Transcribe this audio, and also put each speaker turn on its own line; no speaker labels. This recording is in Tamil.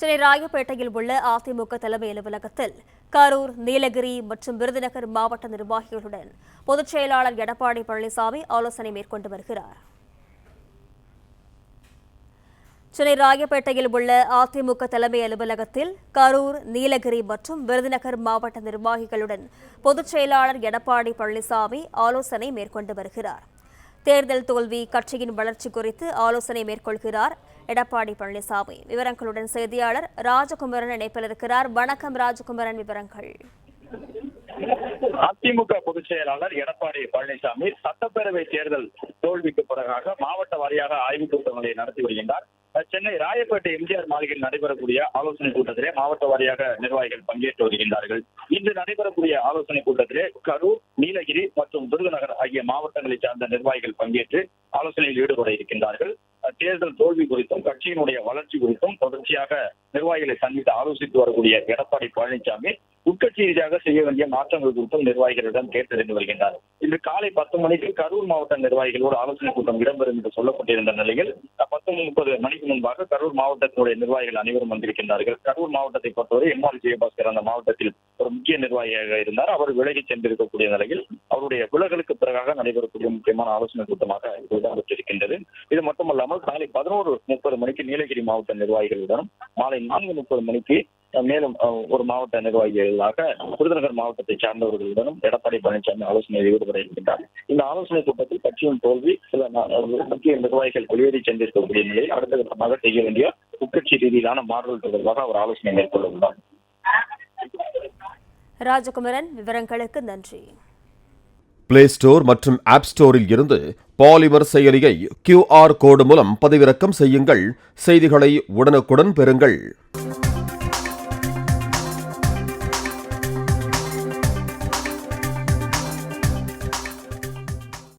சென்னை ராயப்பேட்டையில் உள்ள அதிமுக தலைமை அலுவலகத்தில் கரூர், நீலகிரி மற்றும் விருதுநகர் மாவட்ட நிர்வாகிகளுடன் பொதுச் செயலாளர் எடப்பாடி பழனிசாமி ஆலோசனை மேற்கொண்டு வருகிறார். சென்னை ராயப்பேட்டையில் உள்ள அதிமுக தலைமை அலுவலகத்தில் கரூர், நீலகிரி மற்றும் விருதுநகர் மாவட்ட நிர்வாகிகளுடன் பொதுச் செயலாளர் எடப்பாடி பழனிசாமி ஆலோசனை மேற்கொண்டு வருகிறார். தேர்தல் தோல்வி, கட்சியின் வளர்ச்சி குறித்து ஆலோசனை மேற்கொள்கிறார் எடப்பாடி பழனிசாமி. விவரங்களுடன் செய்தியாளர் ராஜகுமரன் இணைப்பில் இருக்கிறார். வணக்கம் ராஜகுமரன், விவரங்கள்.
அதிமுக பொதுச் செயலாளர் எடப்பாடி பழனிசாமி சட்டப்பேரவை தேர்தல் தோல்விக்கு பிறகாக மாவட்ட வாரியாக ஆய்வுக் கூட்டங்களை நடத்தி வருகின்றார். சென்னை ராயப்பேட்டை எம்ஜிஆர் மாளிகையில் நடைபெறக்கூடிய ஆலோசனை கூட்டத்திலே மாவட்ட வாரியாக நிர்வாகிகள் பங்கேற்று வருகின்றார்கள். இன்று நடைபெறக்கூடிய ஆலோசனை கூட்டத்திலே கரூர், நீலகிரி மற்றும் விருதுநகர் ஆகிய மாவட்டங்களை சார்ந்த நிர்வாகிகள் பங்கேற்று ஆலோசனையில் ஈடுபட இருக்கின்றார்கள். தேர்தல் தோல்வி குறித்தும் கட்சியினுடைய வளர்ச்சி குறித்தும் தொடர்ச்சியாக நிர்வாகிகளை சந்தித்து ஆலோசித்து வரக்கூடிய எடப்பாடி பழனிசாமி உட்கட்சி ரீதியாக செய்ய வேண்டிய மாற்றங்கள் குறித்தும் நிர்வாகிகளிடம் கேட்டறிந்து வருகின்றார். இன்று காலை 10 மணிக்கு கரூர் மாவட்ட நிர்வாகிகளோடு ஆலோசனை கூட்டம் இடம்பெறும் என்று சொல்லப்பட்டிருந்த நிலையில் 10:30 மணிக்கு முன்பாக கரூர் மாவட்டத்தினுடைய நிர்வாகிகள் அனைவரும் வந்திருக்கின்றார்கள். கரூர் மாவட்டத்தை பொறுத்தவரை எம்ஆர் விஜயபாஸ்கர் அந்த மாவட்டத்தில் ஒரு முக்கிய நிர்வாகியாக இருந்தார். அவர் விலகி சென்றிருக்கக்கூடிய நிலையில் அவருடைய விலகலுக்கு பிறகாக நடைபெறக்கூடிய முக்கியமான ஆலோசனை கூட்டமாக இடம்பெற்றிருக்கின்றது. இது மட்டுமல்லாமல் காலை 11:30 மணிக்கு நீலகிரி மாவட்ட நிர்வாகிகளுடனும் மாலை 4:30 மணிக்கு மேலும் ஒரு மாவட்ட நிர்வாகிகளாக விருதுநகர் மாவட்டத்தை சார்ந்தவர்களுடனும் எடப்பாடி பழனிசாமி ஆலோசனையில் ஈடுபட இருக்கின்றார். இந்த ஆலோசனை கூட்டத்தில் கட்சியின் தோல்வி, சில முக்கிய நிர்வாகிகள் வெளியேறி சென்றிருக்கக்கூடிய நிலையில் அடுத்த கட்டமாக செய்ய வேண்டிய உட்கட்சி ரீதியிலான மாறுதல் தொடர்பாக அவர் ஆலோசனை மேற்கொள்ள உள்ளார்.
ராஜகுமரன், விவரங்களுக்கு நன்றி.
பிளே ஸ்டோர் மற்றும் ஆப் ஸ்டோரில் இருந்து பாலிமர் செயலியை QR கோடு மூலம் பதிவிறக்கம் செய்யுங்கள். செய்திகளை உடனுக்குடன் பெறுங்கள்.